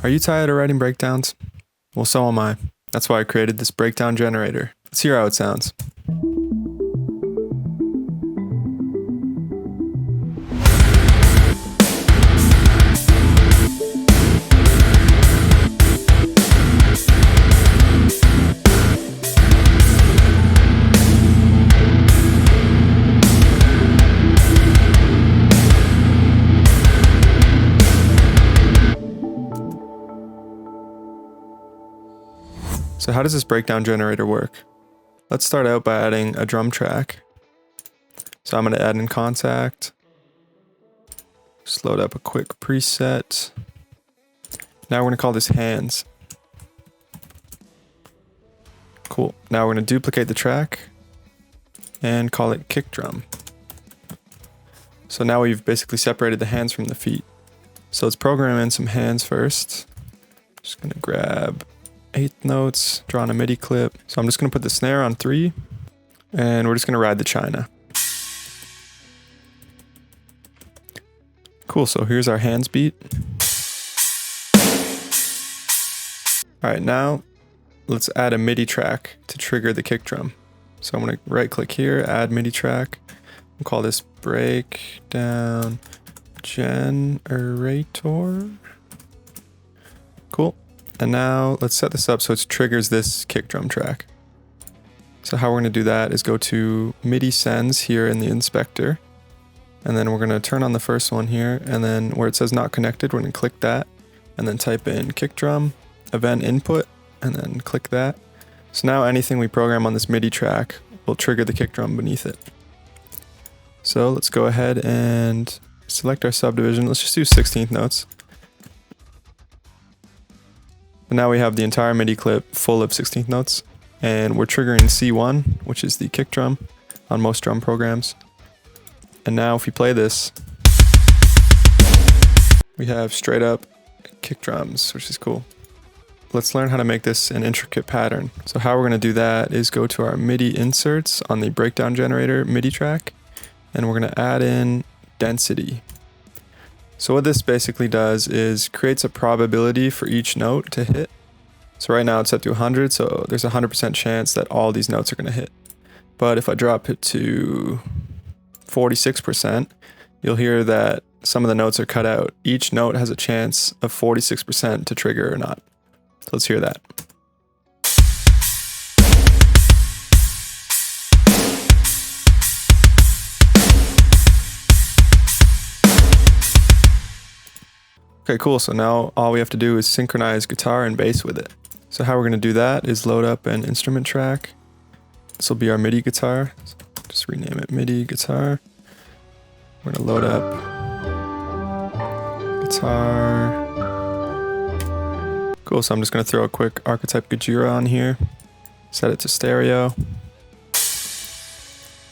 Are you tired of writing breakdowns? Well, so am I. That's why I created this breakdown generator. Let's hear how it sounds. So how does this breakdown generator work? Let's start out by adding a drum track. So I'm going to add in contact. Just load up a quick preset. Now we're going to call this hands. Cool. Now we're going to duplicate the track and call it kick drum. So now we've basically separated the hands from the feet. So let's program in some hands first. Just going to grab 8th notes, draw on a MIDI clip. So I'm just going to put the snare on 3 and we're just going to ride the China. Cool, so here's our hands beat. Alright, now let's add a MIDI track to trigger the kick drum. So I'm going to right click here, add MIDI track. We'll call this breakdown generator. Cool. And now let's set this up so it triggers this kick drum track. So how we're going to do that is go to MIDI sends here in the inspector. And then we're going to turn on the first one here. And then where it says not connected, we're going to click that. And then type in kick drum, event input, and then click that. So now anything we program on this MIDI track will trigger the kick drum beneath it. So let's go ahead and select our subdivision. Let's just do 16th notes. And now we have the entire MIDI clip full of 16th notes, and we're triggering C1, which is the kick drum on most drum programs. And now if we play this, we have straight up kick drums, which is cool. Let's learn how to make this an intricate pattern. So how we're going to do that is go to our MIDI inserts on the breakdown generator MIDI track, and we're going to add in density. So what this basically does is creates a probability for each note to hit. So right now it's set to 100, so there's a 100% chance that all these notes are going to hit. But if I drop it to 46%, you'll hear that some of the notes are cut out. Each note has a chance of 46% to trigger or not. So let's hear that. Okay, cool. So now all we have to do is synchronize guitar and bass with it. So how we're going to do that is load up an instrument track. This will be our MIDI guitar. Just rename it MIDI guitar. We're going to load up guitar. Cool. So I'm just going to throw a quick archetype Gajira on here. Set it to stereo.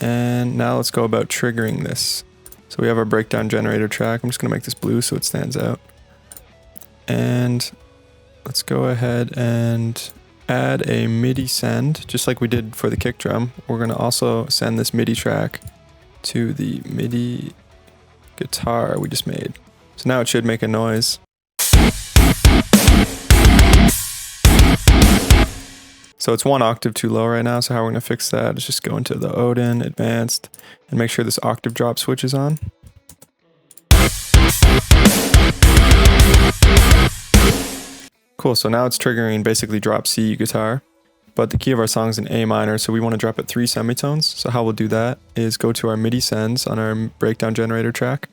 And now let's go about triggering this. So we have our breakdown generator track. I'm just going to make this blue so it stands out. And let's go ahead and add a MIDI send, just like we did for the kick drum. We're going to also send this MIDI track to the MIDI guitar we just made. So now it should make a noise. So it's 1 octave too low right now, so how we're going to fix that is just go into the Odin, Advanced, and make sure this octave drop switch is on. Cool, so now it's triggering basically drop C guitar, but the key of our song is in A minor, so we want to drop it 3 semitones. So how we'll do that is go to our MIDI sends on our breakdown generator track,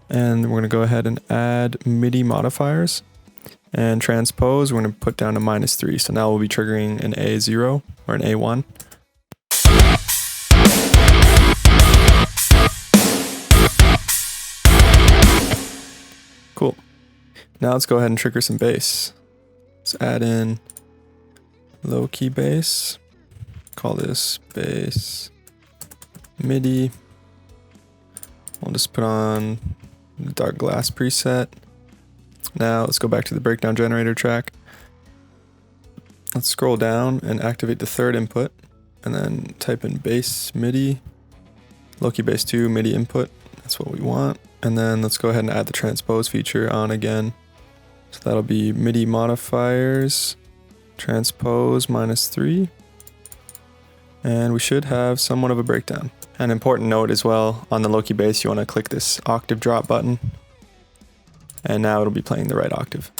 and we're going to go ahead and add MIDI modifiers, and transpose we're going to put down to -3. So now we'll be triggering an A0 or an A1. Cool. Now let's go ahead and trigger some bass. Let's add in low key bass. Call this bass MIDI. We'll just put on the dark glass preset. Now let's go back to the breakdown generator track. Let's scroll down and activate the 3rd input and then type in bass MIDI, low key bass 2 MIDI input. That's what we want. And then let's go ahead and add the transpose feature on again. So that'll be MIDI modifiers, transpose -3. And we should have somewhat of a breakdown. An important note as well, on the low-key bass, you want to click this octave drop button. And now it'll be playing the right octave.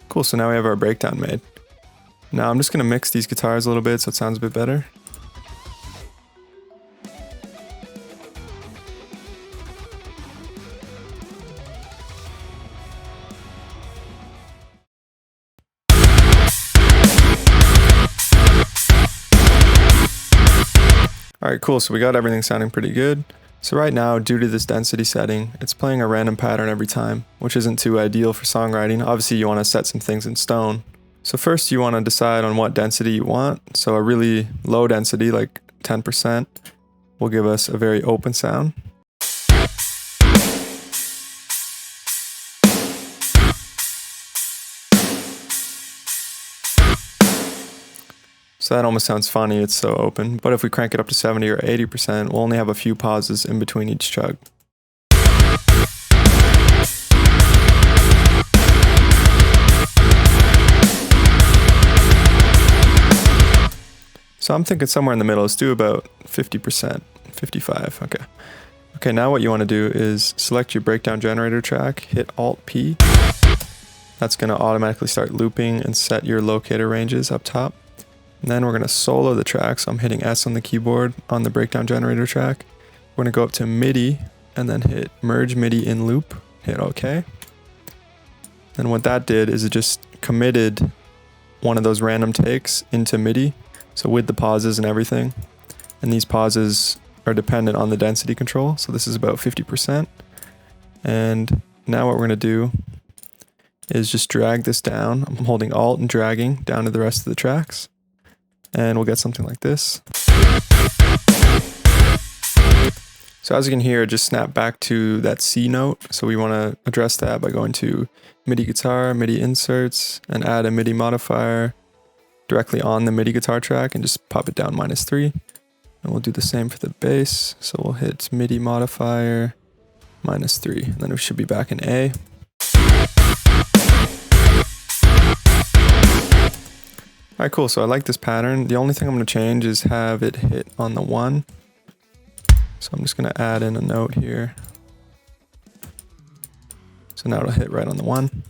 Cool, so now we have our breakdown made. Now I'm just going to mix these guitars a little bit so it sounds a bit better. Alright, cool, so we got everything sounding pretty good. So right now, due to this density setting, it's playing a random pattern every time, which isn't too ideal for songwriting. Obviously you want to set some things in stone. So first you want to decide on what density you want. So a really low density, like 10%, will give us a very open sound. So that almost sounds funny, it's so open. But if we crank it up to 70 or 80%, we'll only have a few pauses in between each chug. So I'm thinking somewhere in the middle. Let's do about 50%, 55, okay. Okay, now what you want to do is select your breakdown generator track, hit Alt-P. That's going to automatically start looping and set your locator ranges up top. And then we're going to solo the track, so I'm hitting S on the keyboard on the breakdown generator track. We're going to go up to MIDI and then hit Merge MIDI in Loop, hit OK. And what that did is it just committed one of those random takes into MIDI, so with the pauses and everything. And these pauses are dependent on the density control, so this is about 50%. And now what we're going to do is just drag this down. I'm holding Alt and dragging down to the rest of the tracks. And we'll get something like this. So as you can hear, it just snapped back to that C note. So we want to address that by going to MIDI guitar, MIDI inserts, and add a MIDI modifier directly on the MIDI guitar track and just pop it down -3. And we'll do the same for the bass. So we'll hit MIDI modifier -3. And then we should be back in A. Alright, cool, so I like this pattern. The only thing I'm going to change is have it hit on the 1. So I'm just going to add in a note here. So now it'll hit right on the 1.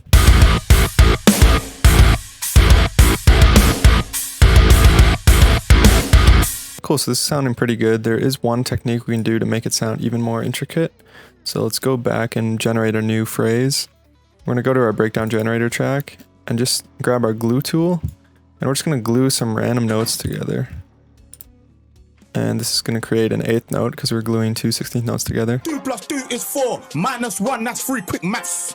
Cool, so this is sounding pretty good. There is one technique we can do to make it sound even more intricate. So let's go back and generate a new phrase. We're going to go to our breakdown generator track and just grab our glue tool. And we're just going to glue some random notes together. And this is going to create an 8th note because we're gluing 2 16th notes together. 2 + 2 is 4, -1, that's 3, quick maths.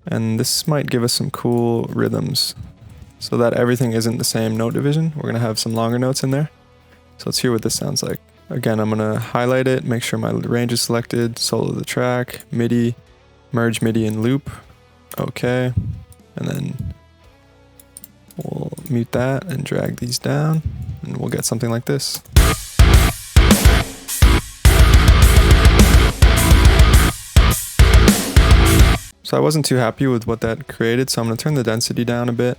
And this might give us some cool rhythms so that everything isn't the same note division. We're going to have some longer notes in there. So let's hear what this sounds like. Again, I'm going to highlight it, make sure my range is selected, solo the track, MIDI, merge MIDI in loop. Okay. And then we'll mute that and drag these down, and we'll get something like this. So I wasn't too happy with what that created, so I'm going to turn the density down a bit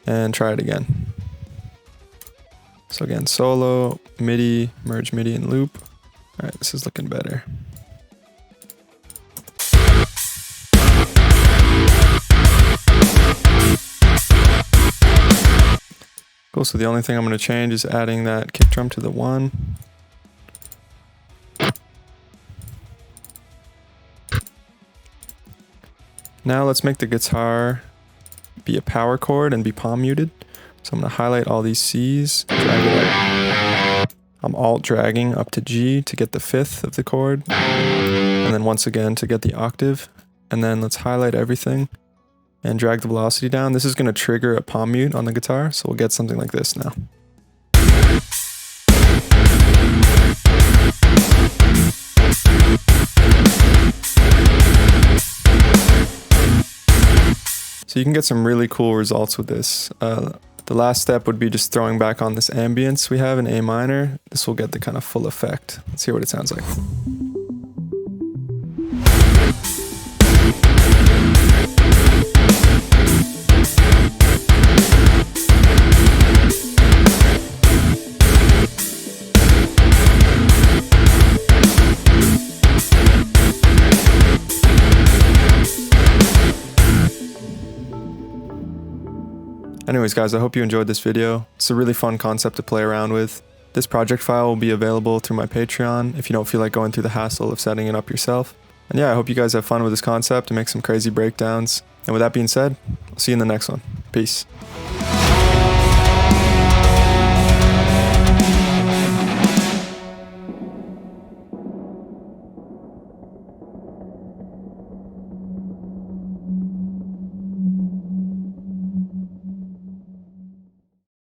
and try it again. So again, solo, MIDI, merge MIDI and loop. Alright, this is looking better. Cool, so the only thing I'm going to change is adding that kick drum to the 1. Now let's make the guitar be a power chord and be palm muted. So I'm going to highlight all these C's, drag it up. I'm alt dragging up to G to get the 5th of the chord, and then once again to get the octave. And then let's highlight everything and drag the velocity down. This is going to trigger a palm mute on the guitar, so we'll get something like this now. So you can get some really cool results with this. The last step would be just throwing back on this ambience we have in A minor. This will get the kind of full effect. Let's hear what it sounds like. Anyways guys, I hope you enjoyed this video. It's a really fun concept to play around with. This project file will be available through my Patreon if you don't feel like going through the hassle of setting it up yourself. And yeah, I hope you guys have fun with this concept and make some crazy breakdowns. And with that being said, I'll see you in the next one. Peace.